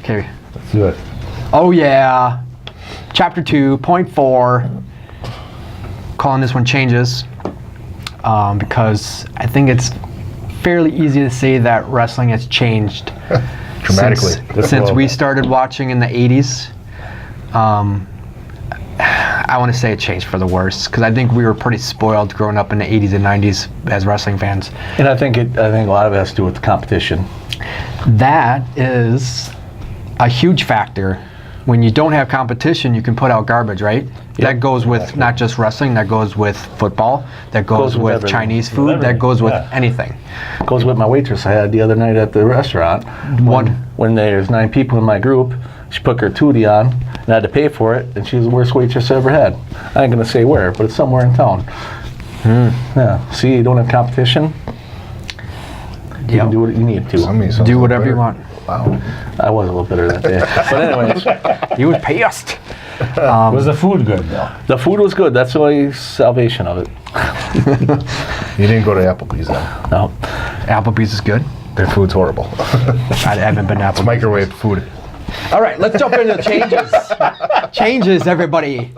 Okay. Let's do it. Oh yeah. Chapter 2.4. Calling this one changes because I think it's fairly easy to say that wrestling has changed Dramatically. since we started watching in the 80s. I want to say it changed for the worse because I think we were pretty spoiled growing up in the 80s and 90s as wrestling fans. And I think a lot of it has to do with the competition. That is a huge factor. When you don't have competition, you can put out garbage, right? That goes with not just wrestling, that goes with football, that goes with everything. Chinese food, that goes with anything. Goes with my waitress I had the other night at the restaurant. When there's 9 people in my group, she put gratuity on, and I had to pay for it, and she was the worst waitress I ever had. I ain't gonna say where, but it's somewhere in town. Yeah. See, you don't have competition. You can do what you need to. Do whatever you want. Wow. I was a little bitter that day. But anyways, He was pissed. Was the food good though? the food was good. That's the only salvation of it. You didn't go to Applebee's then. No. Applebee's is good. Their food's horrible. I haven't been to Applebee's. Microwave food. All right, let's jump into the changes. Changes, everybody.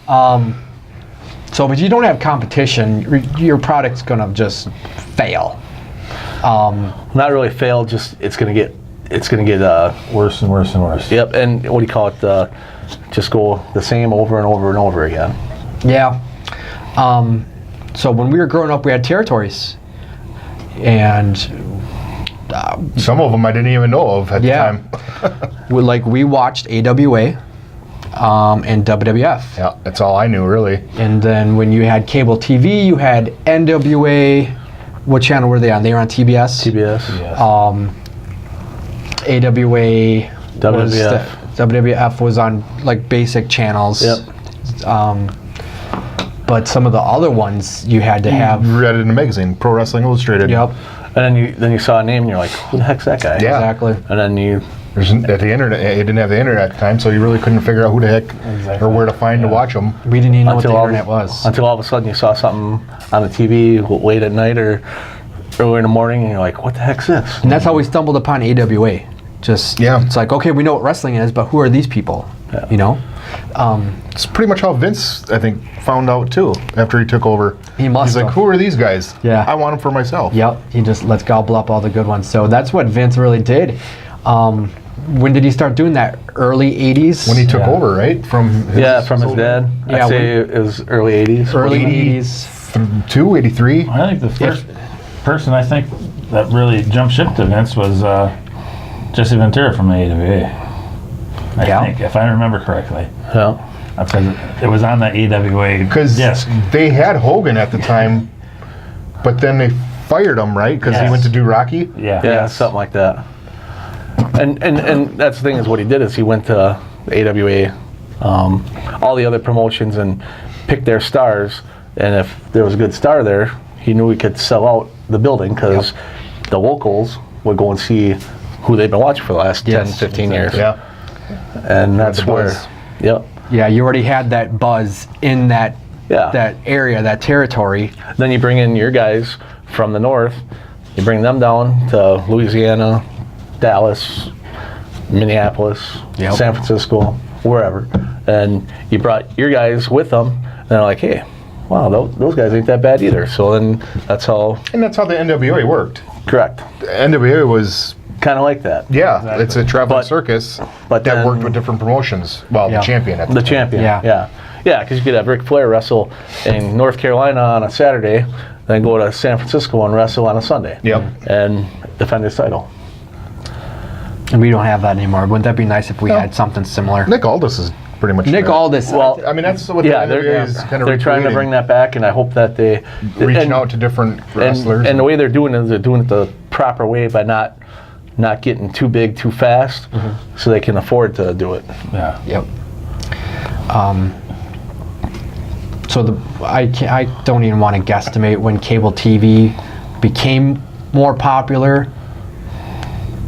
So, if you don't have competition, your product's gonna just fail. Not really fail, just it's gonna get Worse and worse and worse. yep, and what do you call it? Just go the same over and over and over again. Yeah. So when we were growing up, we had territories, and Some of them I didn't even know of at the time. we watched AWA and WWF. Yeah, that's all I knew really. And then when you had cable TV, you had NWA. What channel were they on? They were on TBS. TBS. Yes. AWA. WWF. WWF was on like basic channels. Yep. But some of the other ones you had to have. You read it in a magazine, Pro Wrestling Illustrated. Yep. And then you saw a name and you're like, who the heck's that guy? Yeah. Exactly. And then you At the internet, it didn't have the internet at the time, so you really couldn't figure out who the heck or where to find to watch them. We didn't even know what the all internet was. until all of a sudden you saw something on the TV late at night or early in the morning and you're like, what the heck's this? And that's how we stumbled upon AWA. Just it's like, okay, we know what wrestling is, but who are these people? Yeah. You know? It's pretty much how Vince, I think, found out too after he took over. He must He's like, have. who are these guys? Yeah. I want them for myself. Yep. He just lets gobble up all the good ones. So that's what Vince really did. When did he start doing that? Early 80s? When he took over, right? From his From his dad. Yeah, I'd say it was early 80s. Early 80. 80s. 82, 83. I think the first person I think that really jumped ship to Vince was Jesse Ventura from the AWA. I think, if I remember correctly. Yeah. Because it was on the AWA Because disc. they had Hogan at the time, but then they fired him, right? Because he Yes. went to do Rocky. Yeah. Yeah, something like that. And that's the thing is what he did is he went to the AWA, all the other promotions and picked their stars. And if there was a good star there, he knew he could sell out the building because the locals would go and see who they've been watching for the last 10, 15 years. Yeah. And that's the where, buzz. yep. Yeah, you already had that buzz in that area, that territory. Then you bring in your guys from the north, you bring them down to Louisiana, Dallas, Minneapolis, San Francisco, wherever. And you brought your guys with them, and they're like, hey, wow, those guys ain't that bad either. So then that's how... And that's how the NWA worked. Correct. The NWA was... Kind of like that. Yeah, it's a traveling circus but that then- worked with different promotions. Well, the champion at the The time. champion, Yeah. Yeah, because you could have Ric Flair wrestle in North Carolina on a Saturday, then go to San Francisco and wrestle on a Sunday. Yep. And defend his title. And we don't have that anymore. Wouldn't that be nice if we had something similar? Nick Aldis is pretty much Nick there. Aldis. Well, I mean, that's what yeah, the NWA is kind of they're trying to bring that back, and I hope that they... reaching out to different wrestlers. And the way they're doing it is they're doing it the proper way by not getting too big too fast, so they can afford to do it. Yeah. Yep. So I don't even want to guesstimate when cable TV became more popular,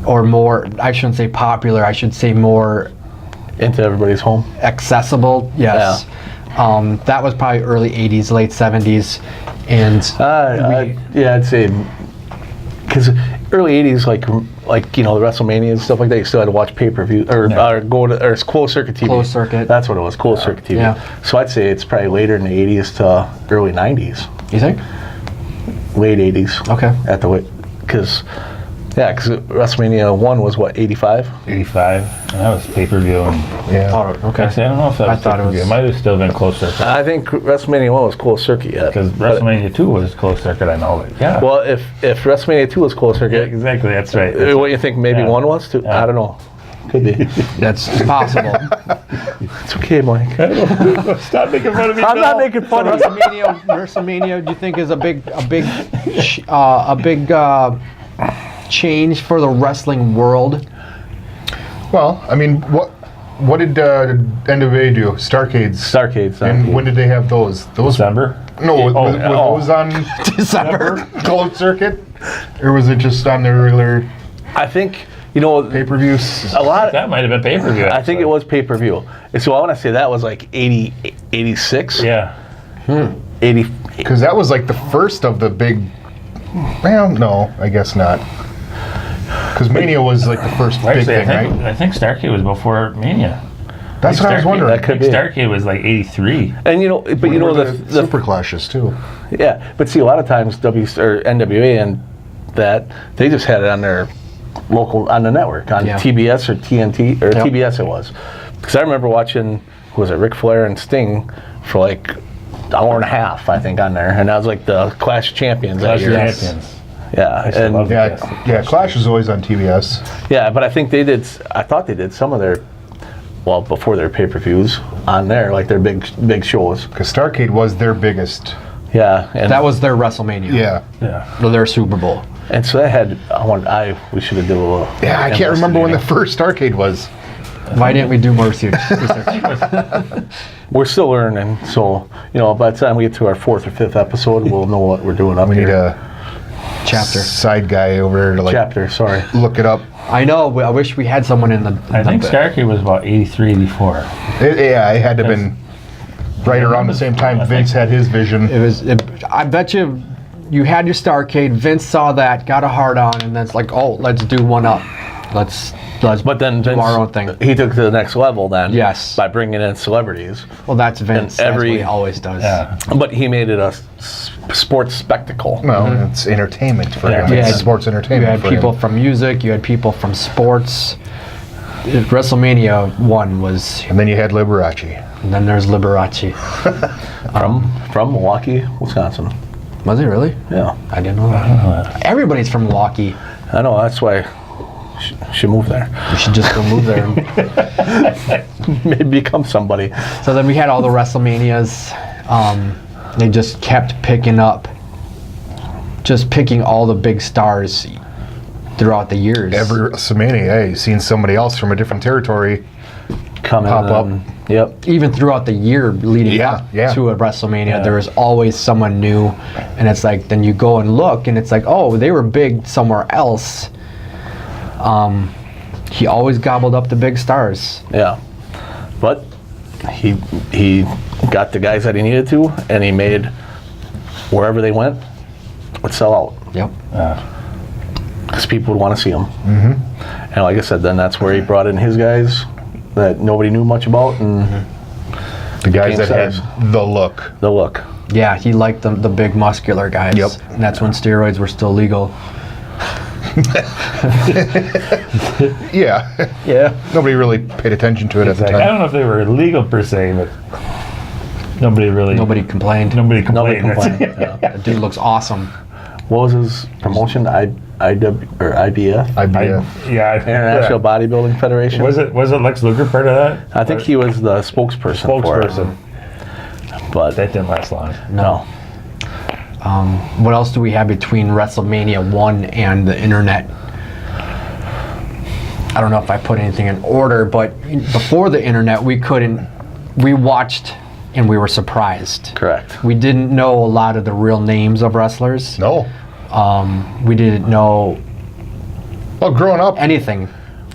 or more. I shouldn't say popular. I should say more Into everybody's home. accessible. Yes. That was probably early '80s, late '70s, and Yeah, I'd say because early 80s, like the WrestleMania and stuff like that, you still had to watch pay-per-view or go to or it's closed circuit TV. Closed circuit. That's what it was, closed circuit TV. Yeah. So I'd say it's probably later in the 80s to early 90s, You think? late 80s. Okay. At the because WrestleMania 1 was what, 85? 85, and that was pay-per-view. And Yeah. Okay. actually, I don't know if that I was thought it pay-per-view. was- It might have still been closed circuit. I think WrestleMania 1 was closed circuit yet. Because But- WrestleMania 2 was closed circuit, I know. But yeah. Well, if WrestleMania 2 was closed Yeah, circuit, exactly, that's right. what do you think maybe Yeah. 1 was too? Yeah. I don't know. Could be. That's possible. It's okay, Mike. Stop making fun of me. I'm not making fun of you. WrestleMania, do you think is a big change for the wrestling world? Well, I mean, what did NWA do? Starcades. And when did they have those? December? No, were those on December. closed circuit, or was it just on the regular I think, pay-per-views? a lot. That might have been pay-per-view. I think actually. it was pay-per-view. And so I want to say that was like 80, 86? Yeah. 80. Because that was like the first of the big. Well, no, I guess not. Because Mania was like the first big Actually, thing, right? I think Starcade was before Mania. That's what I was wondering. That could be. Starcade was like 83. And but you know the Super Clashes too. yeah, but see a lot of times NWA and that they just had it on their local on the network on Yeah. TBS or TNT or Yep. TBS it was. Because I remember watching Ric Flair and Sting for like an hour and a half I think on there, and that was like the Clash of Champions that Clash of year. Champions. Yeah, I still and love it. Yeah, Clash was always on TBS. yeah, but I think they did. I thought they did some of their before their pay-per-views on there, like their big shows. Because Starcade was their biggest. Yeah, and That was their WrestleMania. Yeah. Yeah. Or their Super Bowl. and so that had we should have did a little. Yeah, I can't remember when the first Starcade was. Why didn't we do more research? We're still learning, so by the time we get to our 4th or 5th episode, we'll know what we're doing up We need here. a Chapter. side guy over there to like Chapter, sorry. look it up. I know. I wish we had someone in the. I think Starcade was about 83, 84. Yeah, it had to have been right around the same time Vince had his vision. It was. I bet you had your Starcade. Vince saw that, got a hard on, and then it's like, oh, let's do one up. Let's But then do Vince, our own thing. he took it to the next level then. Yes. By bringing in celebrities. Well, that's Vince. And That's what every- he always does. Yeah. But he made it a sports spectacle. Well, it's entertainment for Yeah. him. Yeah. It's sports You entertainment had for people him. from music. You had people from sports. WrestleMania 1 was, And then you had Liberace. and then there's Liberace. From Milwaukee, Wisconsin. Was it really? Yeah. I didn't know that. Everybody's from Milwaukee. I know, that's why she moved there. You should just go move there. Maybe become somebody. So then we had all the WrestleManias. They just kept picking all the big stars throughout the years. Every WrestleMania, you've seen somebody else from a different territory. Coming Pop up. Yep. Even throughout the year leading Yeah, up yeah. to a WrestleMania, Yeah. there was always someone new, and it's like then you go and look, and it's like, oh, they were big somewhere else. He always gobbled up the big stars. Yeah. But he got the guys that he needed to, and he made wherever they went would sell out Yep. because people would want to see them. Mm-hmm. And like I said, then that's where he brought in his guys that nobody knew much about, and The guys Became that stars. had the look. the look. Yeah, he liked the big muscular guys. Yep. And that's when steroids were still legal. Yeah. Yeah. Nobody really paid attention to it at the I time. don't know if they were illegal per se, but nobody Complained. Nobody Nobody complained. complained. Yeah. The dude looks awesome. What was his promotion? IW or IBF? International Bodybuilding Federation. Was it Lex Luger part of that? I think he was the spokesperson. For it. Spokesperson. But That didn't last long. no. What else do we have between WrestleMania 1 and the internet? I don't know if I put anything in order, but before the internet, we watched and we were surprised. Correct. We didn't know a lot of the real names of wrestlers. No. We didn't know Well, growing up, anything,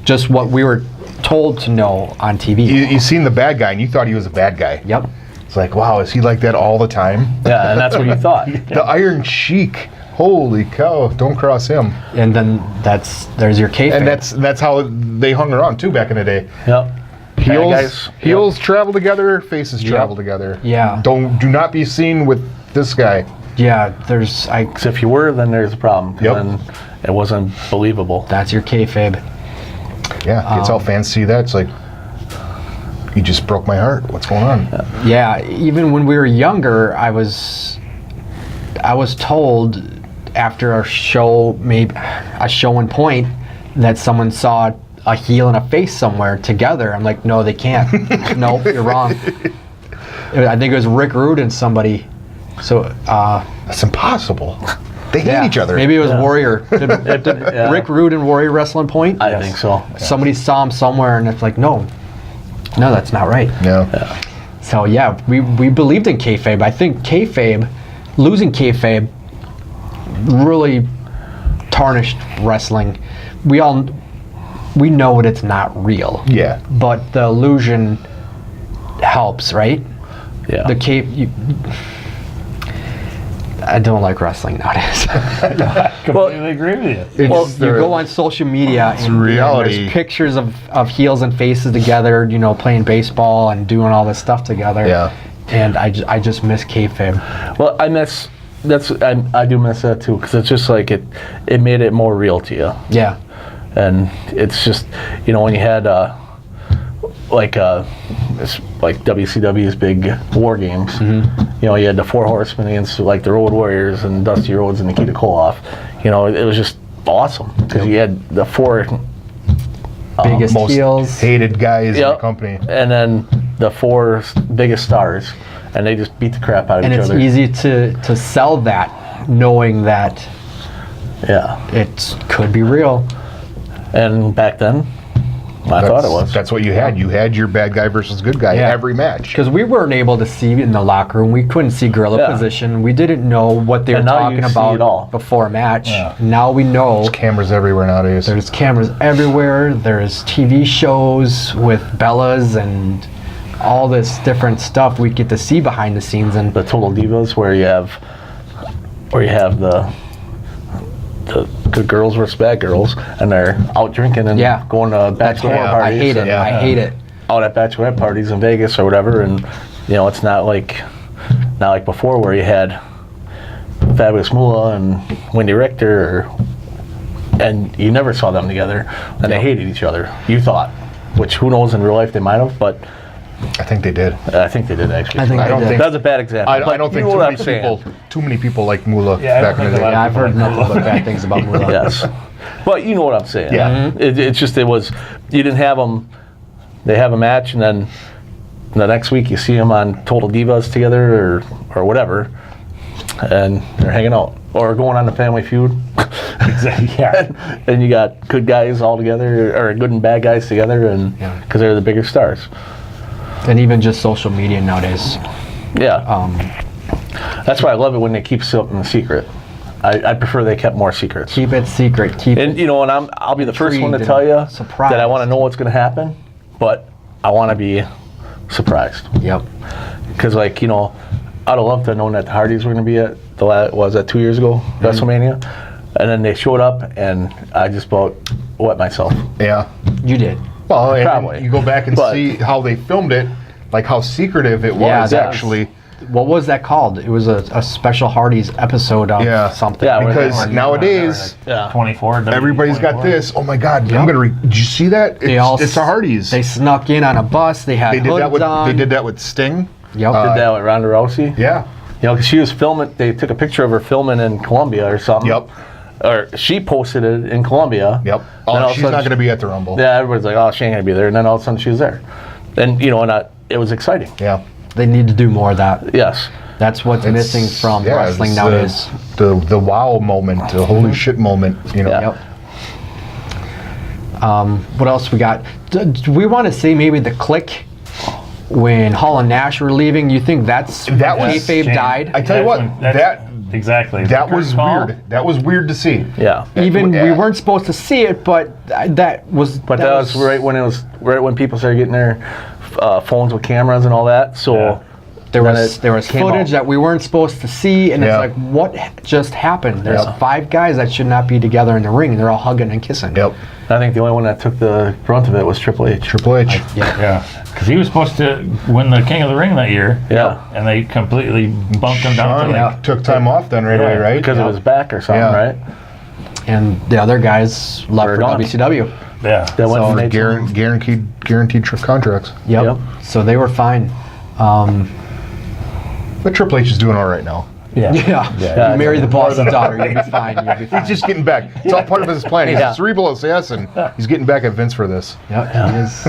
just what we were told to know on TV. you seen the bad guy and you thought he was a bad guy. Yep. It's like, wow, is he like that all the time? Yeah, and that's what you thought. The Iron Sheik. Holy cow! Don't cross him. And then there's your kayfabe. And that's how they hung around too back in the day. Yep. Heels, Yep. heels travel together, faces travel together. Yeah. Do not be seen with this guy. yeah, Because if you were, then there's a problem. 'Cause Yep. Then it wasn't believable. that's your kayfabe. Yeah, it's how fans see that. It's like, you just broke my heart. What's going on? Yeah, even when we were younger, I was told after a show, maybe a show and point, that someone saw a heel and a face somewhere together. I'm like, no, they can't. Nope, you're wrong. I think it was Rick Rude and somebody. So, That's impossible. They hate yeah, each other. maybe it was Warrior. Did Yeah. Rick Rude and Warrior wrestle in point? I think so. Somebody saw him somewhere, and it's like, no, that's not right. Yeah. So yeah, we believed in kayfabe. I think kayfabe, losing kayfabe, really tarnished wrestling. We know that it's not real. Yeah. But the illusion helps, right? Yeah. The I don't like wrestling nowadays. Completely agree with you. It's You go on social media and reality. there's pictures of heels and faces together, playing baseball and doing all this stuff together. Yeah. And I just miss kayfabe. Well, I do miss that too, because it's just like it made it more real to you. Yeah. And it's just, when you had it's like WCW's big war games, you had the Four Horsemen against like the Road Warriors and Dusty Rhodes and Nikita Koloff. It was just awesome because you had the four Biggest most heels. hated guys in the Yep. company. and then the four biggest stars, and they just beat the crap out of And each it's other. easy to sell that, knowing that Yeah. it could be real. And back then, I thought it was. That's what you had. You had your bad guy versus good guy Yeah. every match. Because we weren't able to see in the locker room. We couldn't see gorilla Yeah. position. We didn't know what they were And now talking you see about it all. before a match. Yeah. Now we know. Cameras everywhere nowadays. There's cameras everywhere. There's TV shows with Bellas and all this different stuff we get to see behind the scenes. And The Total Divas, where you have the good girls versus bad girls, and they're out drinking and Yeah. going to bachelorette Yeah. parties. I hate it. and I hate it. Out at bachelorette parties in Vegas or whatever, and it's not like before where you had Fabulous Moolah and Wendy Richter, and you never saw them together, and they hated each other. You thought, which who knows in real life they might have, but I think they did. I think they did actually. I think I they don't did. think- That's a bad example. I but don't you think know too what many I'm saying. too many people like Moolah Yeah, I back don't in the think a day. lot Yeah, I've heard Like nothing but bad things about Moolah. Yes, but you know what I'm saying. Yeah. It's just it you didn't have them. They have a match, and then the next week you see them on Total Divas together or whatever, and they're hanging out or going on the Family Feud. Exactly. Yeah. And you got good guys all together, or good and bad guys together, and Yeah. because they're the bigger stars. And even just social media nowadays. Yeah, that's why I love it when they keep something a secret. I prefer they kept more secrets. Keep it secret. Keep And and I'll be the first one to Intrigued tell and you surprised. that I want to know what's going to happen, but I want to be surprised. Yep. Because I'd have loved to have known that the Hardys were going to be at was that 2 years ago, WrestleMania, and then they showed up, and I just about wet myself. Yeah. You did. Well, and Probably. you go back and But- see how they filmed it, like how secretive it Yeah, was that- actually. What was that called? It was a special Hardy's episode of Yeah. something. Yeah, Because nowadays, Yeah. 24. everybody's got 24. this. Oh my God, I'm gonna. Did you see that? It's a Hardee's. They snuck in on a bus. They had They did hoods that with. on. They did that with Sting. Yep. Did that with Ronda Rousey. Yeah. Because she was filming. They took a picture of her filming in Colombia or something. Yep. Or she posted it in Colombia. Yep. Then Oh, all of a she's sudden not gonna be at the Rumble. Yeah, everybody's like, "Oh, she ain't gonna be there," and then all of a sudden she was there, and it was exciting. Yeah. They need to do more of that. Yes. That's what's It's- missing from yeah, wrestling it's nowadays. The wow moment, the holy shit moment. Yeah. Yep. What else we got? Do we want to say maybe the Click when Hall and Nash were leaving? You think That was- kayfabe died? I tell you what, exactly. that The was curtain call. weird. That was weird to see. Yeah. Even we Yeah. weren't supposed to see it, but that was. But that was right when people started getting their phones with cameras and all that. So Yeah. There Then was it there was came footage out. that we weren't supposed to see, and Yeah. it's like, what just happened? There's Yeah. 5 guys that should not be together in the ring, and they're all hugging and kissing. Yep. I think the only one that took the brunt of it was Triple H. Triple H. Yeah, because he was supposed to win the King of the Ring that year. Yeah. And they completely bumped him down Sean to like, took time off then right away, Yeah, right? Because of his back or something, Yeah. right? And the other guys left Were for gone. WCW. yeah. That went So and made some- Guaranteed contracts. Yep. So they were fine. But Triple H is doing all right now. Yeah. Yeah. You marry the boss's daughter, you'll be fine. You'll be fine. He's just getting back. It's all part of his plan. He's Yeah. a cerebral assassin. He's getting back at Vince for this. Yep, he is.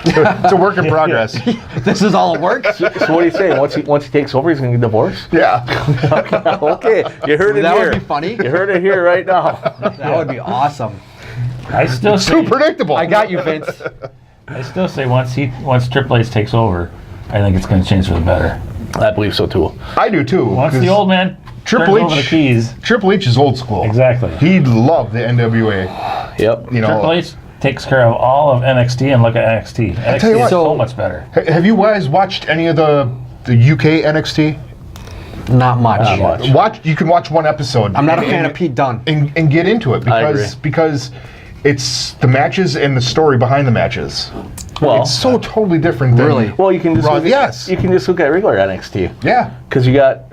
It's a work in progress. This is all it works. So what are you saying? Once he takes over, he's going to get divorced? Yeah. Okay, you heard it That here. would be funny. You heard it here right now. That would be awesome. I still Too say, predictable. I got you, Vince. once Triple H takes over, I think it's going to change for the better. I believe so too. I do too. Once 'cause the old man Triple turns H- over the keys, Triple H is old school. exactly. He loved the NWA. Yep. You know. Triple H takes care of all of NXT, and look at NXT. NXT tell you is what. so much better. Have you guys watched any of the UK NXT? Not much. Not much. You can watch one episode. I'm not a fan of Pete Dunne. and get into it I agree. because it's the matches and the story behind the matches. Well, It's so totally different than Really? well, you can just Raw. look at, Yes. you can just look at regular NXT Yeah, because you got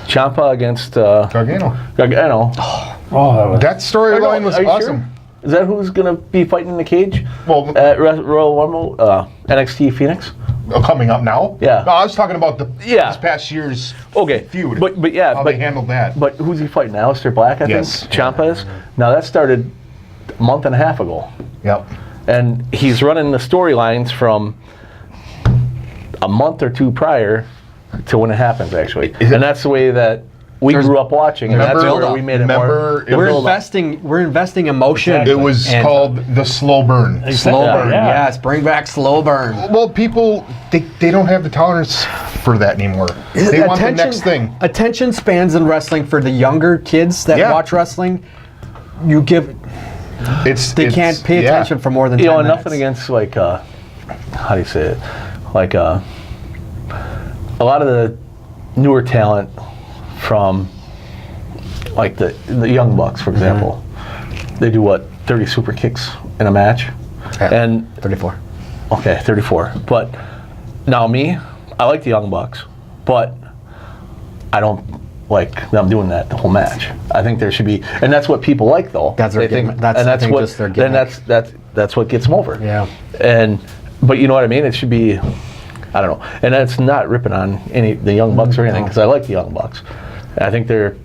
Ciampa against Gargano. Gargano. Oh, that was That storyline was Are you awesome. sure? Is that who's gonna be fighting in the cage Well, at Royal Rumble? NXT Phoenix. coming up now. Yeah. No, I was talking about Yeah. this past year's Okay, feud. but yeah, how but they handled that. But who's he fighting? Aleister Black, I Yes. think. Ciampa is. Now that started a month and a half ago, Yep. and he's running the storylines from a month or two prior to when it happens, actually. Is it- And that's the way that we There's- grew up watching, and that's Remember- where we made it remember- more. We're build up. investing emotion. Exactly. It was And called the slow burn. slow Yeah, burn. yeah. Yes, bring back slow burn. Well, people they don't have the tolerance for that anymore. They want the next thing. Attention spans in wrestling for the younger kids that Yeah. watch wrestling. You give they can't pay yeah. attention for more than You 10 know, minutes. nothing against like how do you say it? Like a lot of the newer talent from like the Young Bucks, for example. They do what 30 super kicks in a match, and 34. okay, 34. But now me, I like the Young Bucks, but I don't like them doing that the whole match. I think there should be, and that's what people like though. That's their They think, gimmick. That's, and I that's think, what, just their then gimmick. that's what gets them over. Yeah. And but you know what I mean? It should be, I don't know. And that's not ripping on the Young Bucks or anything, because I like the Young Bucks. I think they're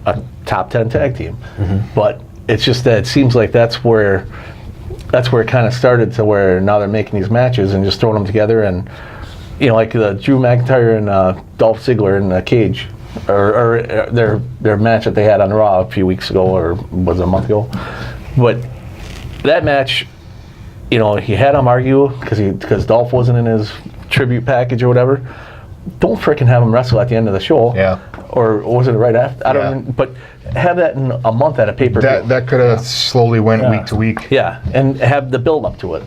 a top 10 tag team. But it's just that it seems like that's where it kind of started, to where now they're making these matches and just throwing them together, and you know, like the Drew McIntyre and Dolph Ziggler in the cage, or their match that they had on Raw a few weeks ago, or was it a month ago? But that match, you know, he had them argue because Dolph wasn't in his tribute package or whatever. Don't frickin' have him wrestle at the end of the show. Yeah. Or was it right after? I don't Yeah. even, but have that in a month at a pay-per-view. That could have slowly went Yeah. week to week. Yeah, and have the build up to it,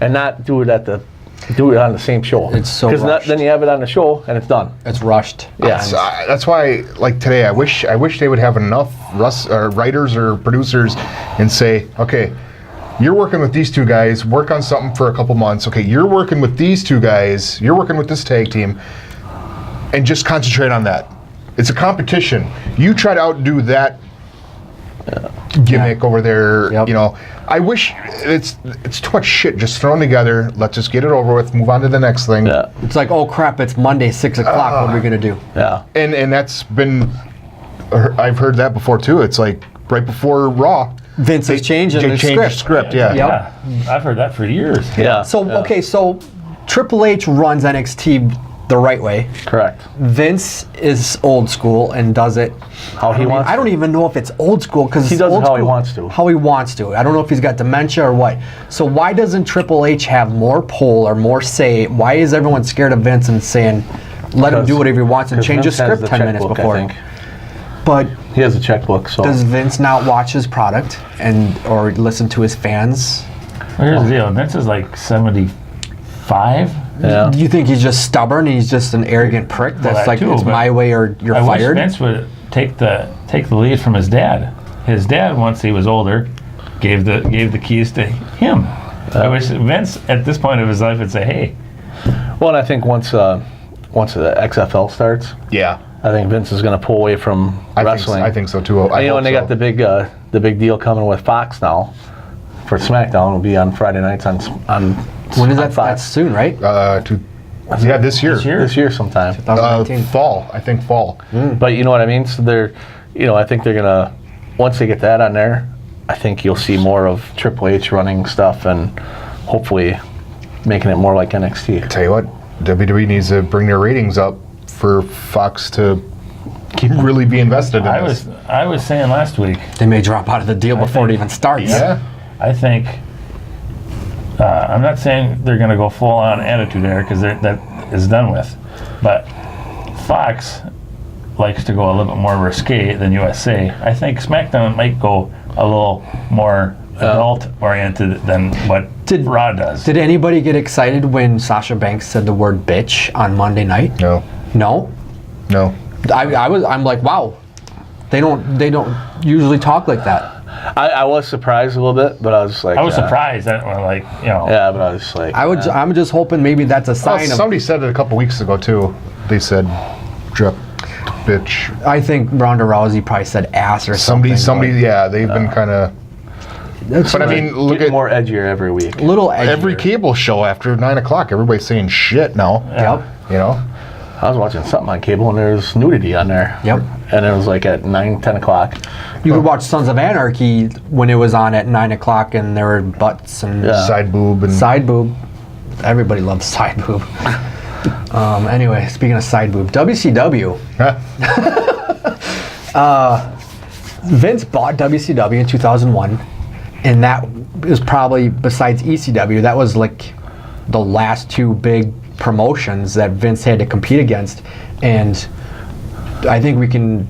and not do it on the same show. It's so because rushed. then you have it on the show and it's done. It's rushed. Yeah. So, that's why, like today, I wish they would have enough writers or producers and say, okay, you're working with these two guys, work on something for a couple months. Okay, you're working with these two guys, you're working with this tag team, and just concentrate on that. It's a competition. You try to outdo that gimmick over there. Yep. You know, I wish it's too much shit just thrown together. Let's just get it over with, move on to the next thing. Yeah, It's like, oh crap, it's Monday, 6 o'clock. What are we going to do? yeah. And that's been, I've heard that before too. It's like right before Raw, Vince is changing they the changed the script. script. Yeah. Yep. Yeah, I've heard that for years. Yeah. So, yeah. okay, so Triple H runs NXT the right way. Correct. Vince is old school and does it How he wants. I don't even know if it's old school because He does it how he wants to. How he wants to. I don't know if he's got dementia or what. So why doesn't Triple H have more pull or more say? Why is everyone scared of Vince and saying, let him do whatever he wants and change his script 10 minutes before? I think. But He has a checkbook, so. does Vince not watch his product or listen to his fans? Well, here's the deal. Vince is like 75, Yeah. Do you think he's just stubborn and he's just an arrogant prick that's that like, too, it's but my way or you're I wish fired? Vince would take the lead from his dad. His dad, once he was older, gave the keys to him. I wish Vince, at this point of his life, would say, "Hey, Well, and I think once the XFL starts, Yeah. I think Vince is going to pull away from wrestling. I think so too. And, and they got the big deal coming with Fox now for SmackDown. Will be on Friday nights on When is on that? That's Fox soon, right? this year. this year sometime. 2019. Fall. I think fall. But you know what I mean. So I think they're gonna once they get that on there, I think you'll see more of Triple H running stuff and hopefully making it more like NXT. Tell you what, WWE needs to bring their ratings up for Fox to really be invested in this. I was saying last week, They may drop out of the deal before it even starts. Yeah. I think I'm not saying they're going to go full on attitude era because that is done with, but Fox likes to go a little bit more risque than USA. I think SmackDown might go a little more adult oriented than what Raw does. Did anybody get excited when Sasha Banks said the word bitch on Monday night? No. No? No. I'm like, wow. They don't usually talk like that. I was surprised a little bit, but I was like, I was surprised that Yeah, but I was like, I'm just hoping maybe that's a sign of. Somebody said it a couple weeks ago too. They said, "Drop, bitch." I think Ronda Rousey probably said ass or Somebody. something. Yeah, they've been kind of. That's But I mean, look getting at more edgier every week. little edgier. every cable show after 9 o'clock. Everybody's saying shit now. Yep. You know. I was watching something on cable and there's nudity on there. Yep. And it was like at 9-10 o'clock. You could watch Sons of Anarchy when it was on at 9 o'clock and there were butts and Yeah. Side boob and side boob. Everybody loves side boob. Anyway, speaking of side boob, WCW. Vince bought WCW in 2001, and that is probably, besides ECW, that was like the last two big promotions that Vince had to compete against. And I think we can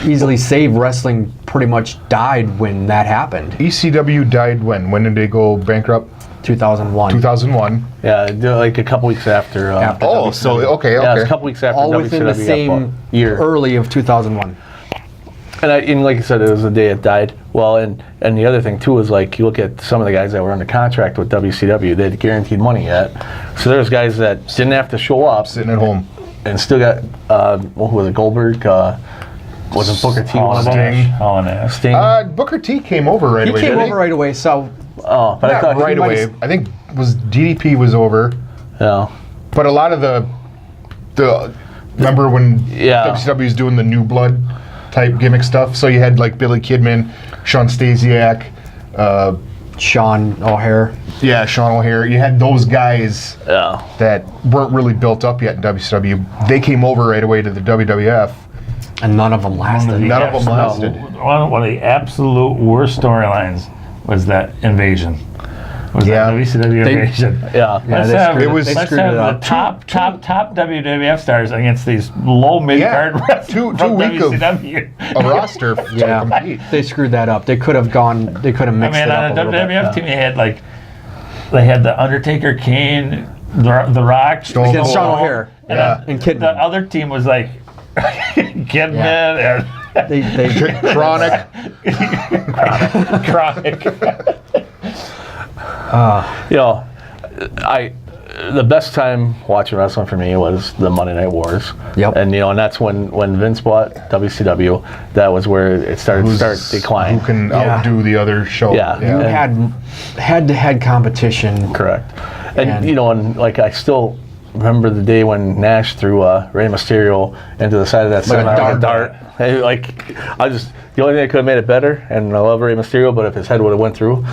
easily say wrestling pretty much died when that happened. ECW died when? When did they go bankrupt? 2001. 2001. Yeah, like a couple weeks after. After Oh, so okay. Yeah, it was a couple weeks after All WCW within the got same bought. Year. early of 2001. And like I said, it was the day it died. Well, and the other thing too is like you look at some of the guys that were under contract with WCW, they had guaranteed money yet. So there's guys that didn't have to show up Sitting at home. and still got who was it, Goldberg? Wasn't Booker T one of them? All in ass. Sting. Booker T came over right He away. came didn't over right away, so Oh, but I Not thought right he might away. have- I think was DDP was over, Yeah. but a lot of the remember when Yeah. WCW was doing the New Blood type gimmick stuff. So you had like Billy Kidman, Sean Stasiak, Sean O'Hare. Sean O'Hare. You had those guys Yeah. that weren't really built up yet in WCW. They came over right away to the WWF. And none of them lasted. None of them lasted. One of the absolute worst storylines was that invasion. Was Yeah. that WCW They- invasion? Yeah. Let's they have, screwed it was- they let's screwed have it the up. top WWF stars against these low mid card Yeah. wrestlers Two from week of- WCW. A roster to Yeah, compete. they screwed that up. They could have gone. They could have I mixed mean, it up on a the little bit. WWF team, they had the Undertaker, Kane, the Rock, Stone Against Cold. Sean O'Hare and, Yeah. and Kidman. the other team was like Kidman Yeah. They Chronic. and Chronic. You know, the best time watching wrestling for me was the Monday Night Wars. Yep. And and that's when Vince bought WCW. That was where it started to start decline. Who can Yeah. outdo the other show? Yeah. you had head-to-head competition. Correct. And And- and like I still remember the day when Nash threw Rey Mysterio into the side of that Like a semi-auto dart. Hey, like the only thing that could have made it better, and I love Rey Mysterio, but if his head would have went through,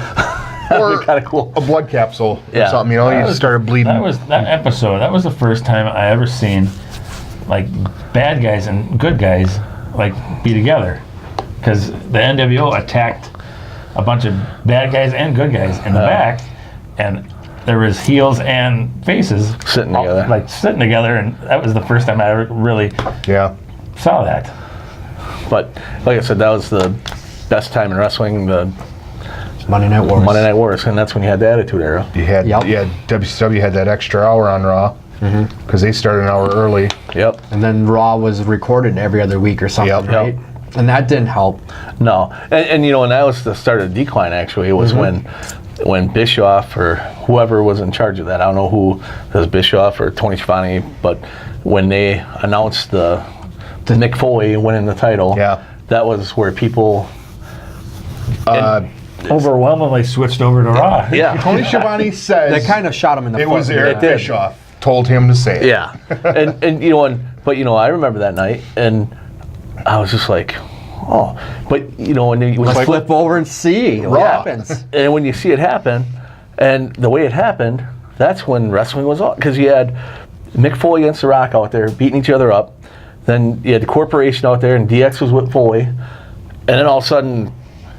that'd Or be kind of cool. a blood capsule or Yeah. something. You know, you started bleeding. That episode. That was the first time I ever seen like bad guys and good guys like be together, because the NWO attacked a bunch of bad guys and good guys in the back, and there was heels and faces Sitting together. like sitting together, and that was the first time I ever really Yeah. saw that. But like I said, that was the best time in wrestling. Monday Night Wars. Monday Night Wars, and that's when you had the Attitude Era. You had Yep. WCW had that extra hour on Raw because they started an hour early. Yep. And then Raw was recorded every other week or something, Yep. right? And that didn't help. No, and you know, and that was the start of the decline. Actually, it was when Bischoff or whoever was in charge of that. I don't know who it was, Bischoff or Tony Schiavone, but when they announced the Mick Foley winning the title, Yeah. that was where people. Overwhelmingly switched over to Raw. Yeah. Tony Schiavone says They kind of shot him in the it foot. was Eric It did. Bischoff told him to say it. Yeah, and you know, but you know, I remember that night, and I was just like, oh, but you know, and it was Let's like, flip over and see what Raw. happens. and when you see it happen, and the way it happened, that's when wrestling was on, because you had Mick Foley against The Rock out there beating each other up, then you had the Corporation out there, and DX was with Foley, and then all of a sudden,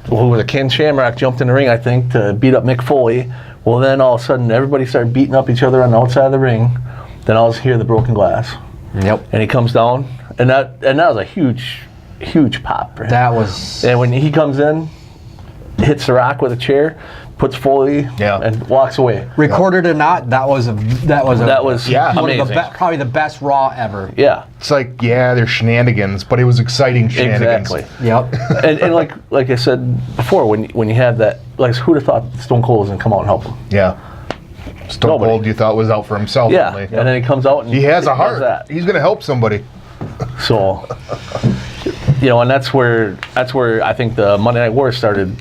who was it, Ken Shamrock jumped in the ring, I think, to beat up Mick Foley. Well, then all of a sudden, everybody started beating up each other on the outside of the ring. Then I'll just hear the broken glass, Yep. and he comes down, and that was a huge pop for him. That was. And when he comes in, hits The Rock with a chair, puts Foley, Yeah. and walks away. Recorded or not, that was Yeah, one of amazing. the probably the best Raw ever. Yeah, It's like, yeah, they're shenanigans, but it was exciting shenanigans. exactly. Yep. and like I said before, when you had that, like, who'd have thought Stone Cold was gonna come out and help him? Yeah. Stone Nobody. Cold, you thought was out for himself Yeah, only. and then he comes out and He has a does heart. that. He's going to help somebody. So, you know, and that's where I think the Monday Night Wars started,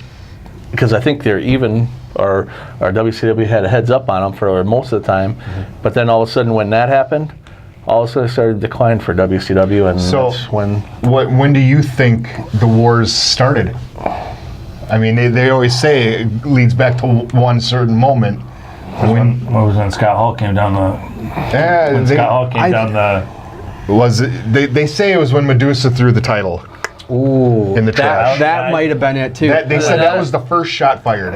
because I think they're even, or WCW had a heads up on them for most of the time, but then all of a sudden when that happened, all of a sudden it started to decline for WCW, and So- that's when. When do you think the wars started? I mean, they always say it leads back to one certain moment. What was when Scott Hall came down the? When Scott Hall came down the. They say it was when Medusa threw the title Ooh. in the trash. That might have been it too. They said that was the first shot fired.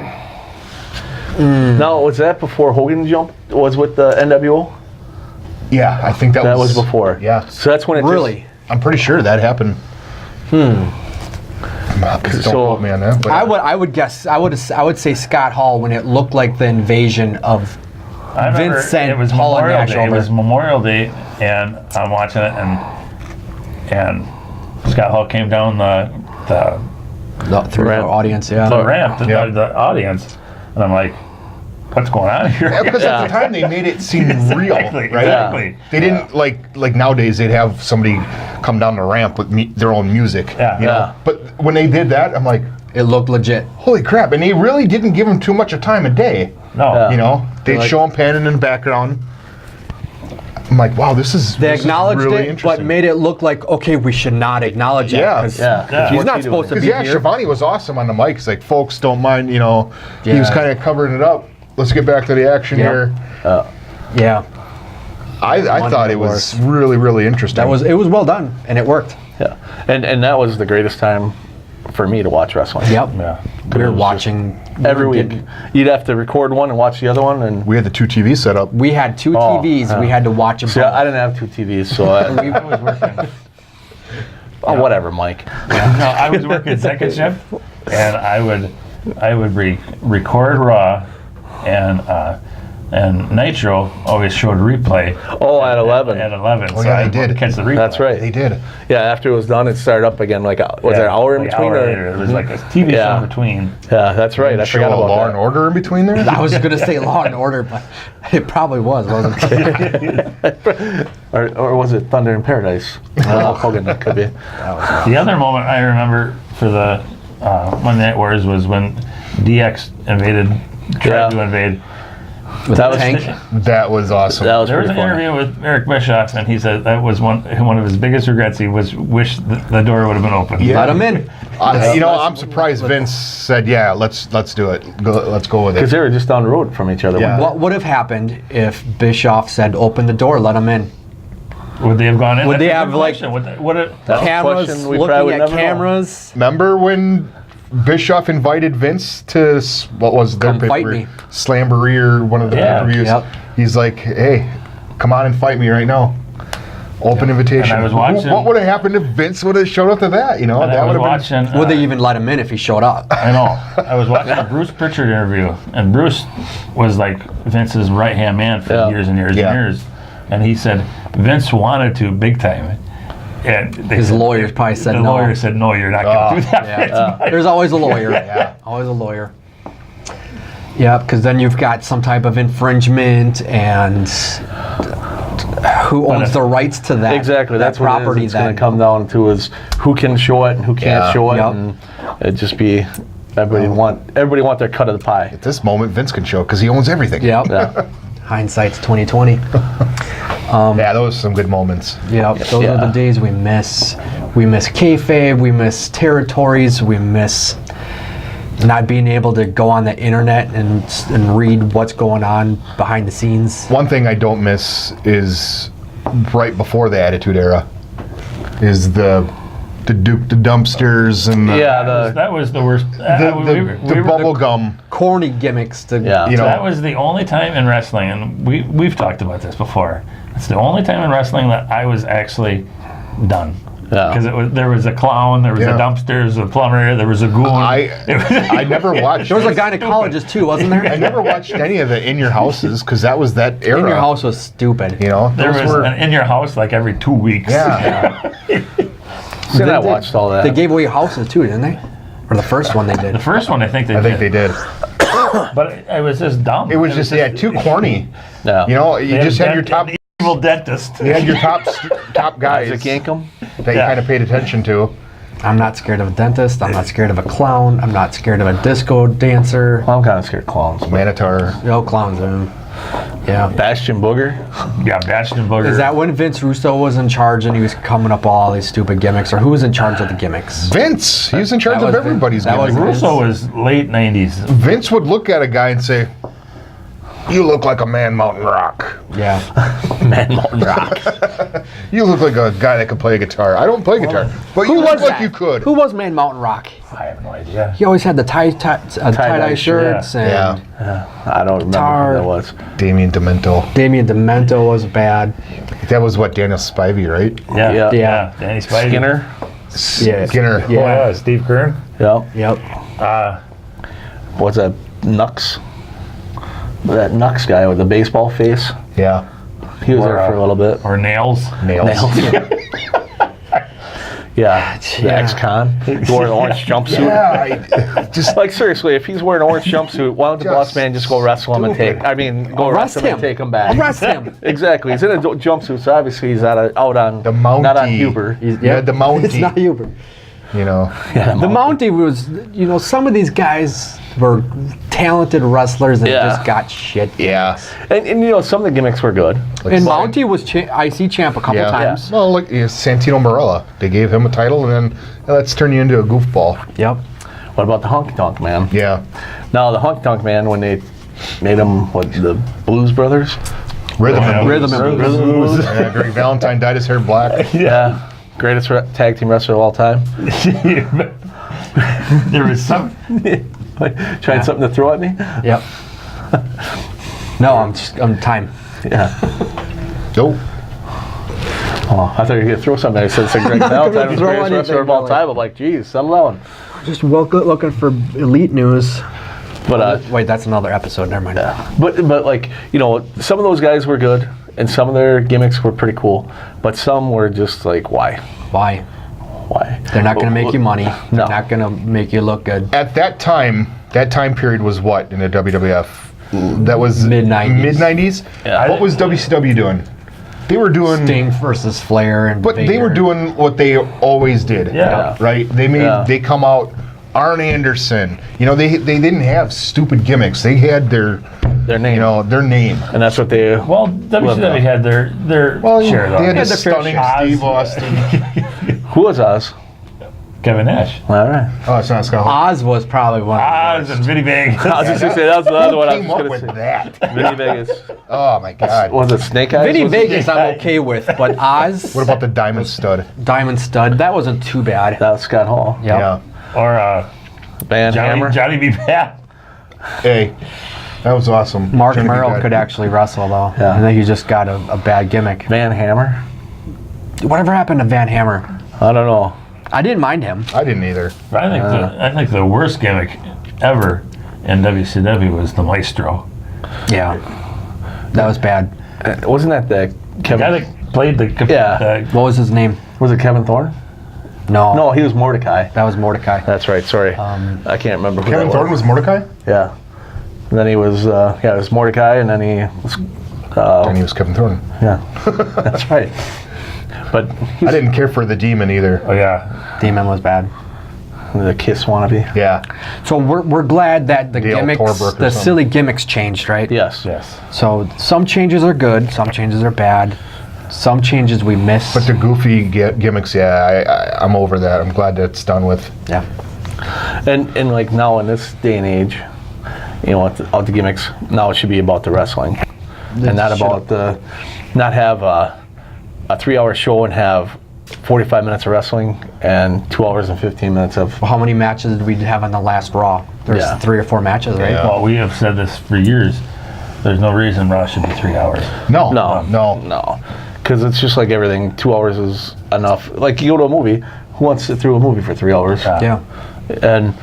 Now, was that before Hogan jumped? Was with the NWO? Yeah, I think That was before. Yeah, So that's when it Really? I'm pretty sure that happened. Don't So- quote me on that. But I would guess I would say Scott Hall when it looked like the invasion of I remember Vince sent it was Hall and Memorial Nash Day. It over. was Memorial Day, and I'm watching it, and Scott Hall came down the through the Ramp. audience. Yeah. the ramp, Yeah. the audience, and I'm like, what's going on here? yeah, because at the time they made it seem real, Exactly, right? exactly. They didn't like nowadays they'd have somebody come down the ramp with their own music. Yeah. you know? Yeah. But when they did that, I'm like, It looked legit. holy crap! And they really didn't give him too much of time a day. No, Yeah. You know, they'd Like- show him panning in the background. I'm like, wow, this is They acknowledged really it, but interesting. made it look like, okay, we should not acknowledge it. Yeah. 'cause Yeah. Yeah. He's What's not he supposed to doing? be Because here. Schiavone was awesome on the mic. He's like, folks, don't mind. You know, he was Yeah. kind of covering it up. Let's get back to the action Yeah. here. Yeah. I thought it was really, really interesting. It was well done, and it worked. Yeah, and that was the greatest time for me to watch wrestling. Yep. yeah. We were was watching Every we were week, getting- you'd have to record one and watch the other one, and We had the two TVs set up. We had two Oh, TVs. yeah. We had to watch them. see, I didn't have two TVs, so I was working. oh, whatever, Mike. No, I was working second shift, and I would record Raw, and Nitro always showed replay. Oh, at 11. At 11. Oh, so yeah, I they did. would catch the replay. That's right. They did. Yeah, after it was done, it started up again. Like, was there an hour in like between? hour or- later. It was like a TV Yeah. show in between. Yeah, that's right. I Show forgot about Law that. and Order in between there. I was going to say Law and Order, but it probably wasn't it? Or was it Thunder in Paradise? Hulk Hogan, that could be. The other moment I remember for the Monday Night Wars was when DX tried to invade. With That the was- tank. That was awesome. That was There was pretty an funny. interview with Eric Bischoff, and he said that was one of his biggest regrets. He wish the door would have been open. Yeah. Let him in. You know, I'm surprised Vince said, "Yeah, let's do it. Let's go with Because it." they were just down the road from each other. Yeah. What would have happened if Bischoff said, "Open the door, let him in"? Would they have gone in? Would That's they a good have, like, question. Would it? That's a Cameras, question we probably looking would at never know. cameras. Remember when Bischoff invited Vince to what was their Come fight pay-per-view? me. Slamboree or one of the Yeah. pay-per-views? Yep. He's like, "Hey, come on and fight me right now." Open invitation. And I was watching- What would have happened if Vince would have showed up to that? You know, And that I was would have been. watching. Would they even let him in if he showed up? I know. I was watching a Bruce Pritchard interview, and Bruce was like Vince's right hand man for Yeah. years and years Yeah. and years. And he said Vince wanted to big time. And they His said- lawyers probably said the no. lawyer said, "No, you're not going to do that." Yeah. There's always a lawyer. Yeah. Always a lawyer. Yeah, because then you've got some type of infringement, and who owns if- the rights to that? Exactly. that That's what property. it's going Then to come down to is who can show it and who can't Yeah. show it, Yep. and it just be everybody want their cut of the pie. At this moment, Vince can show because he owns everything. Yep. Yeah. Hindsight's 2020. Yeah, those are some good moments. Yep. Those Yeah. are the days we miss. We miss kayfabe. We miss territories. We miss not being able to go on the internet and read what's going on behind the scenes. One thing I don't miss is right before the Attitude Era is the dumpsters and the, Yeah, That was the worst. the bubble gum. Corny gimmicks to Yeah. You know, That was the only time in wrestling, and we've talked about this before. It's the only time in wrestling that I was actually done. Yeah. Because there was a clown, there was Yeah. a dumpster, there was a plumber, there was a goon. I never watched. There was a gynecologist too, wasn't there? I never watched any of the In Your Houses because that was that era. In Your House was stupid. You know, There those was were. an in your house like every 2 weeks. Yeah. See, I watched all that. They gave away houses too, didn't they? Or the first one they did. The first one, I think they I did. think they did. But it was just dumb. It was just too corny. yeah. You know, you just had your top. an evil dentist. You had your top guys Isaac Yankum. that you Yeah. kind of paid attention to. I'm not scared of a dentist. I'm not scared of a clown. I'm not scared of a disco dancer. Well, I'm kind of scared of clowns. Manitar. No clowns, man. Yeah. Bastion Booger. Yeah, Bastion Booger. Is that when Vince Russo was in charge and he was coming up with all these stupid gimmicks, or who was in charge of the gimmicks? Vince. He was in charge That of was everybody's Vince. That was gimmick. Vince. Russo was late 90s. Vince would look at a guy and say, "You look like a Man Mountain Rock. Yeah. Man Mountain Rock. You look like a guy that could play a guitar. I don't play guitar, but you Who look was like that? you could." Who was Man Mountain Rock? I have no idea. He always had the tie-dye shirts, and Yeah. I don't remember Tar. who that was. Damien Demento. Damien Demento was bad. That was what, Daniel Spivey, right? Yeah, Yeah. yeah. Danny Spivey. Skinner. Yeah. Skinner. Oh, yeah, Steve Kern. Yep. Yep. What's that? Nux. That Nux guy with the baseball face. Yeah. He was Or, there for a little bit. Or Nails. Nails. Yeah, the Yeah. ex-con. He wore an orange jumpsuit. Yeah, just Like seriously, if he's wearing an orange jumpsuit, why don't the Just boss man just go wrestle him and take? stupid. I mean, go Arrest arrest him and him. take him back. Arrest him. Exactly. He's in a jumpsuit, so obviously he's out on the Mountie. not on Huber. Yeah, the Mountie. It's not Huber. You know, The Mountie was, some of these guys were talented wrestlers and Yeah. just got shit. yeah. And some of the gimmicks were good. Like And Stan- Mountie was IC champ a couple yeah. times. Well, look, Santino Marella. They gave him a title, and then let's turn you into a goofball. Yep. What about the Honky Tonk Man? Yeah. Now the Honky Tonk Man, when they made him the Blues Brothers. Rhythm and Blues. Rhythm and Rhythm and Blues. Yeah, Greg Valentine dyed his hair black. Yeah. Greatest tag team wrestler of all time. There was some. Trying something to throw at me? Yep. No, I'm time. Yeah. Nope. Oh, I thought you were going to throw something. I said it's like Greg Valentine was the throw greatest wrestler anything, of all but time. I'm like, geez, settle down. Just looking for elite news. But Wait, that's another episode. Never mind. But like, some of those guys were good, and some of their gimmicks were pretty cool, but some were just like, why? Why? Why? They're not going to make you money. No. They're not going to make you look good. At that time period was what in the WWF? That was Mid-90s. Mid-90s? Yeah. What was WCW doing? They were doing... Sting versus Flair and But they were Vader. doing what they always did. Yeah. Right? Yeah. They come out, Arn Anderson. They didn't have stupid gimmicks. They had their name. their name. And that's what they. Well, WCW had their share they had though. the stunning Steve Austin. Who was Oz? Kevin Nash. All right. Oh, it's not Scott Hall. Oz was probably one of the Oz and Vinny Vegas. I was just going to say, that was the other Who one I was came just up going with to say. that? Vinny Vegas. Oh my God. Was it Snake Eyes? Vinny Was it- Vegas I'm okay with, but Oz, What about the Diamond Stud? Diamond Stud, that wasn't too bad. That was Scott Hall. Yep. Yeah. Or Van Hammer. Johnny B. Pat. Hey, that was awesome. Mark Johnny B. Merrill Bad. could actually wrestle though. Yeah. I think he just got a bad gimmick. Van Hammer. Whatever happened to Van Hammer? I don't know. I didn't mind him. I didn't either. I think the worst gimmick ever in WCW was the Maestro. Yeah, that was bad. Wasn't that the The Kevin? guy that played the Yeah. What was his name? Was it Kevin Thorne? No, No, he was Mordecai. that was Mordecai. That's right. Sorry, I can't remember who Kevin that Thorne was Mordecai? Yeah. And then he was it was Mordecai, and then he was And he was Kevin Thorne. yeah. That's right. But I didn't care for the Demon either. Oh yeah, Demon was bad. the Kiss wannabe. Yeah. So we're glad that the Dale gimmicks, Torbrook or the something. silly gimmicks changed, right? Yes. yes. So some changes are good, some changes are bad, some changes we miss. But the goofy gimmicks, yeah, I'm over that. I'm glad that it's done with. yeah, And like now in this day and age, you know, all the gimmicks now it should be about the wrestling, and not about not have a 3-hour show and have 45 minutes of wrestling and 2 hours and 15 minutes of how many matches did we have on the last Raw? There's Yeah. 3 or 4 matches, right? Yeah. Well, we have said this for years. There's no reason Raw should be 3 hours. No. no No. because it's just like everything. 2 hours is enough. Like you go to a movie, who wants to sit through a movie for 3 hours? Yeah. And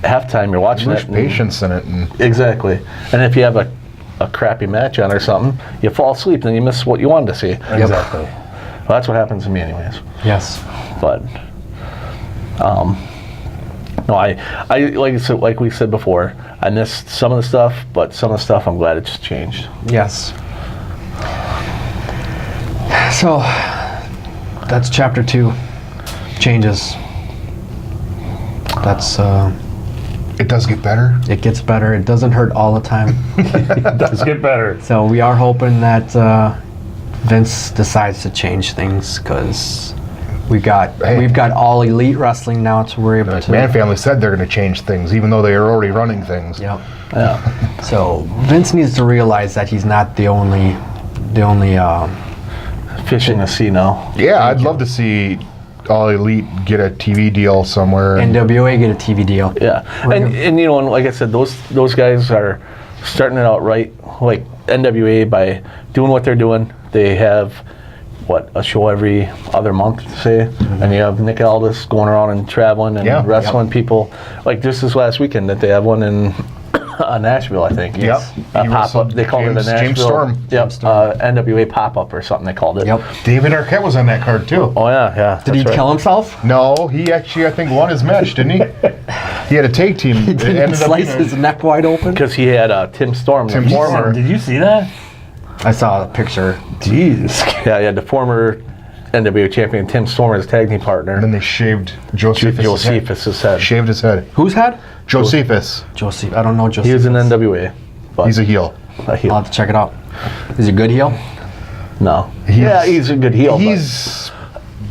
halftime you're watching There's it. and- patience in it. And Exactly. And if you have a crappy match on or something, you fall asleep and you miss what you wanted to see. Exactly. Well, that's what happens to me anyways. Yes. But no, I like we said before, I missed some of the stuff, but some of the stuff I'm glad it's changed. Yes. So that's chapter 2. Changes. That's it does get better. it gets better. It doesn't hurt all the time. Let's get better. So we are hoping that Vince decides to change things because we've got all elite wrestling now to worry about. Man Family said they're going to change things, even though they are already running things. Yep. Yeah. So Vince needs to realize that he's not the only Fish in the sea now. Yeah, I'd love to see All Elite get a TV deal somewhere. NWA get a TV deal. Yeah. And you know, and like I said, those guys are starting it out right. Like NWA, by doing what they're doing, they have a show every other month, say, and you have Nick Aldis going around and traveling and Yeah. wrestling people. Like just this last weekend that they have one in Nashville, I think. Yep. A He pop up. wrestled They called it a James- Nashville. James Storm. Yep. NWA pop up or something they called it. Yep. David Arquette was on that card too. Oh yeah. Did he kill himself? No, he actually I think won his match, didn't he? He had a tag team. He It didn't ended up slice being a- his neck wide open. Because he had Tim Storm, Tim the former. Storm. Did you see that? I saw a picture. Jeez. Yeah, he had the former NWA champion Tim Storm as tag team partner. And then they shaved Josephus' head. Josephus' head. Shaved his head. Whose head? Josephus. Joseph. I don't know Joseph. He was in NWA. But He's a heel. a heel. I'll have to check it out. Is he a good heel? No. He's- He's a good heel. He's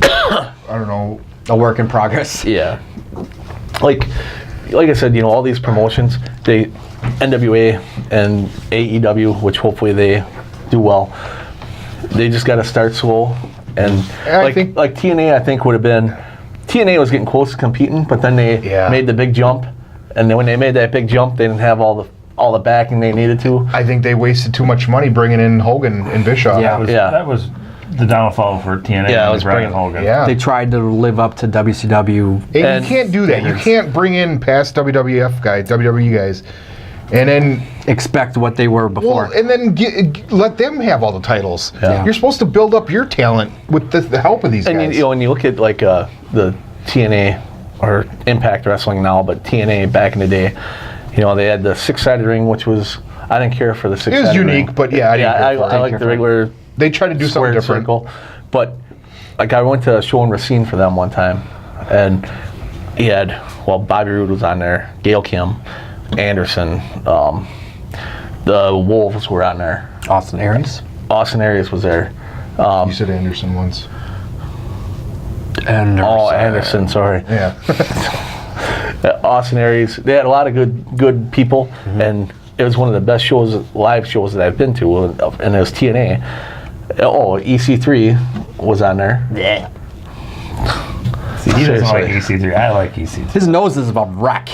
I don't know. A work in progress. but yeah. Like I said, you know, all these promotions, NWA and AEW, which hopefully they do well, they just got to start slow. And I think- like TNA, I think would have been. TNA was getting close to competing, but then they Yeah. made the big jump, and then when they made that big jump, they didn't have all the backing they needed to. I think they wasted too much money bringing in Hogan and Bischoff. Yeah. That was the downfall for TNA. Yeah, it and was Brian bringing- Hogan. Yeah. They tried to live up to WCW. And And- you can't do that. You can't bring in past WWF guys, WWE guys, and then Expect what they were before. and then let them have all the titles. Yeah. You're supposed to build up your talent with the help of these And guys. you know, when you look at like the TNA or Impact Wrestling now, but TNA back in the day, you know, they had the 6-sided ring, which was I didn't care for the 6-sided it was unique, ring. but yeah, I didn't care for I it. like the regular They tried to do something squared different. circle. But like I went to a show in Racine for them one time, and he had Bobby Roode was on there, Gail Kim, Anderson, the Wolves were on there, Austin Aries. Austin Aries was there. You said Anderson once. And Anderson, sorry. Yeah. Austin Aries. They had a lot of good people, and it was one of the best live shows that I've been to, and it was TNA. Oh, EC3 was on there. Yeah. See, he doesn't like Seriously. EC3. I like EC3. His nose is a wreck.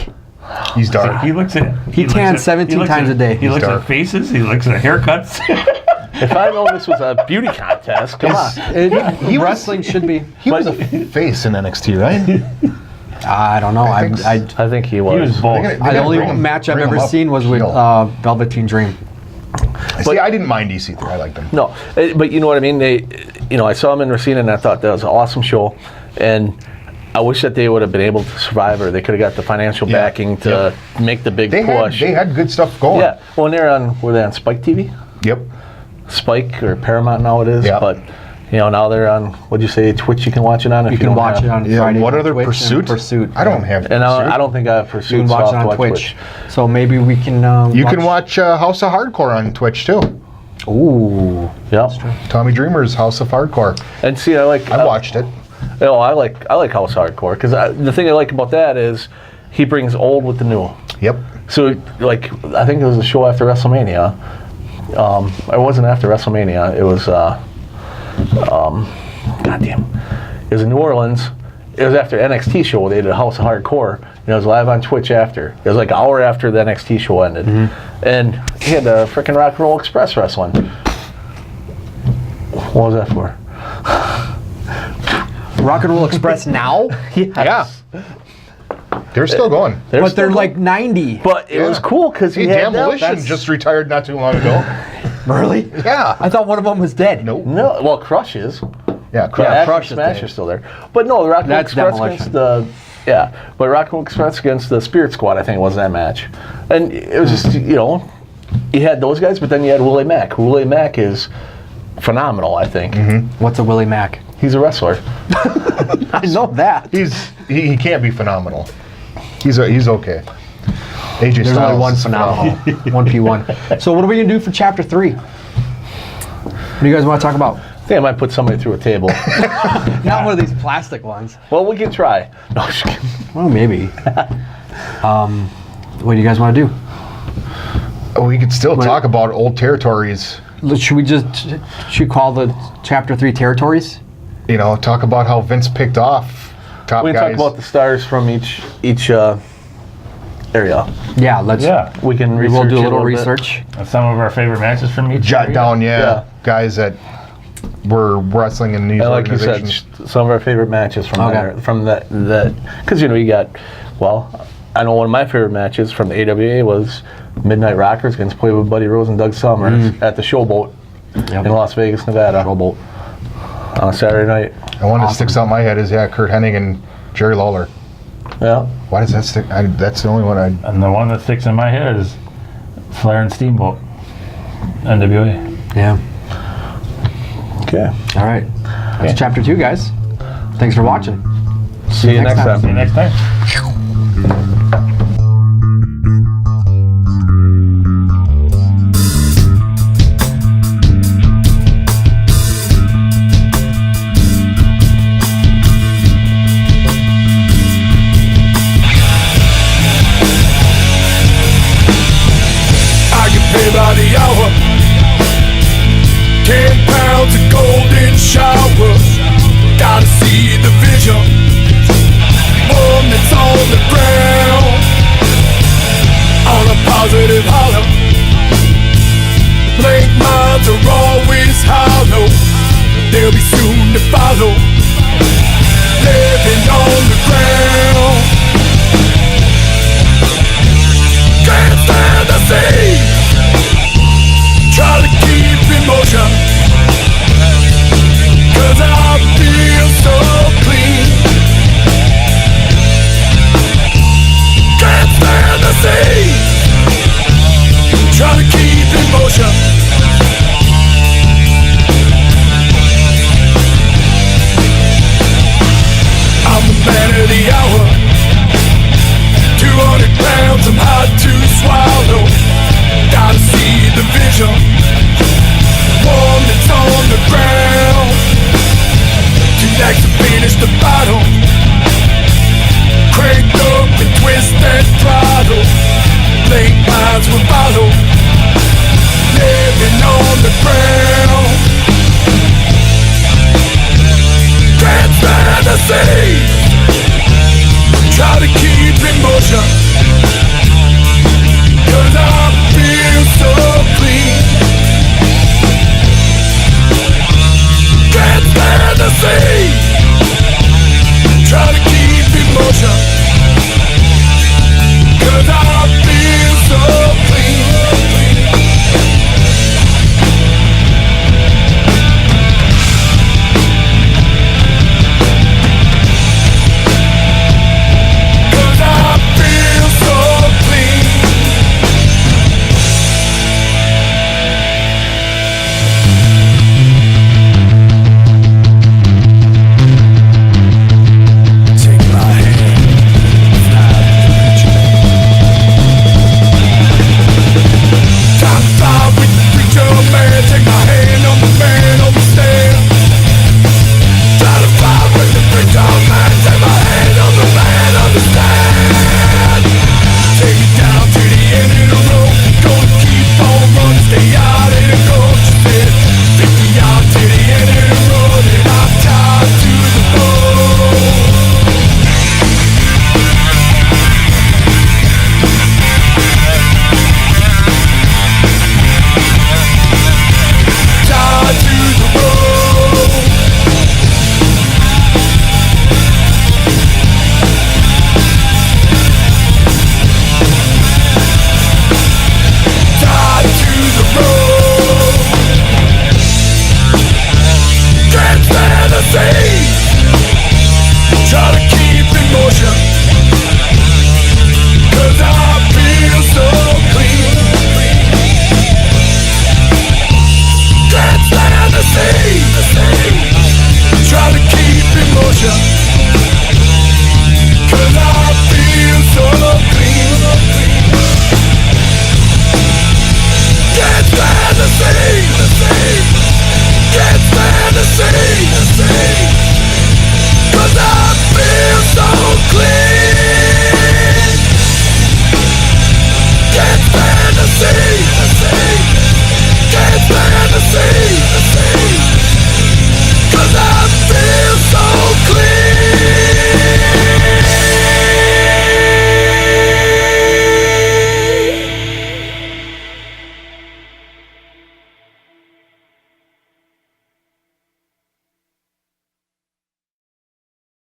He's dark. He looks at. He looks tans at- 17 looks times at- a day. He looks dark. at faces. He looks at haircuts. If I know this was a beauty contest, come on. Wrestling should be. He was a face in NXT, right? I don't know. I think I think he was. He was both. The only match I've ever seen was with Velveteen Dream. See, I didn't mind EC3. I liked him. No, but you know what I mean? I saw him in Racine and I thought that was an awesome show. And I wish that they would have been able to survive, or they could have got the financial backing to make the big push. They had good stuff going. Yeah. Well, and were they on Spike TV? Yep. Spike or Paramount now it is. Yeah. But, now they're on, what'd you say, Twitch you can watch it on? If You can don't watch have- it on Yeah. Friday. What on other Twitch and Pursuit? Pursuit. I don't have And Pursuit. I don't think I have Pursuit. You can so I'll watch it have to on Twitch. So maybe we can. You can watch House of Hardcore on Twitch too. Ooh. Yeah. Tommy Dreamer's House of Hardcore. And see, I watched it. I like House Hardcore because the thing I like about that is he brings old with the new. Yep. So I think it was a show after WrestleMania. It wasn't after WrestleMania. It was goddamn. It was in New Orleans. It was after NXT show. They did a House of Hardcore. And it was live on Twitch after. It was like an hour after the NXT show ended. And he had the freaking Rock and Roll Express wrestling. What was that for? Rock and Roll Express now, Yeah. They're still going. but they're like 90. But it was cool because he Hey, had Demolition that. just retired not too long ago. Really? Yeah. I thought one of them was dead. Nope. No, well, Crush is. Yeah. Yeah, Crush Crush is Smash dead. is still there. But no, the Rock and Roll That's Express Demolition. against the but Rock and Roll Express against the Spirit Squad, I think, was that match. And it was just you had those guys, but then you had Willie Mack. Willie Mack is phenomenal, I think. What's a Willie Mack? He's a wrestler. I know that. He can't be phenomenal. He's okay. AJ There's Styles only one is phenomenal. 1P1. So what are we gonna do for chapter 3? What do you guys want to talk about? I think I might put somebody through a table. Not one of these plastic ones. Well, we can try. No, just kidding. Well, maybe. What do you guys want to do? Oh, we could still talk about old territories. Should we call the chapter 3 territories? Talk about how Vince picked off top We can guys. talk about the stars from each area. Yeah, let's. Yeah. We can We research will do a it little bit. research. Some of our favorite matches from each Jot area. down, Yeah. guys that were wrestling in these And like you said, organizations. some of our favorite matches from Okay. there, from that, because you got, I know one of my favorite matches from the AWA was Midnight Rockers against Playboy Buddy Rose and Doug Summers at the Showboat Yep. in Las Vegas, Nevada, Showboat. on a Saturday night. The one that sticks out in my head is Kurt Hennig and Jerry Lawler. Yeah, Why does that stick? That's the only one I. And the one that sticks in my head is Flair and Steamboat. NWA. Yeah. okay. All right. That's chapter 2, guys. Thanks for watching. See you next time. See you next time. I get paid by the hour. 10 pounds of golden shower. Gotta see the vision. One that's on the ground. On a positive holler. Blank minds are always hollow. They'll be soon to follow. Living on the ground. Can't stand the sea. Try to keep in motion. 'Cause I feel so clean. Can't stand the sea. Try to keep in motion. I'm the man of the hour. 200 pounds, I'm hard to swallow. Gotta see the vision. One that's on the ground. Two legs to finish the battle. Cranked up and twist and throttle. Late minds will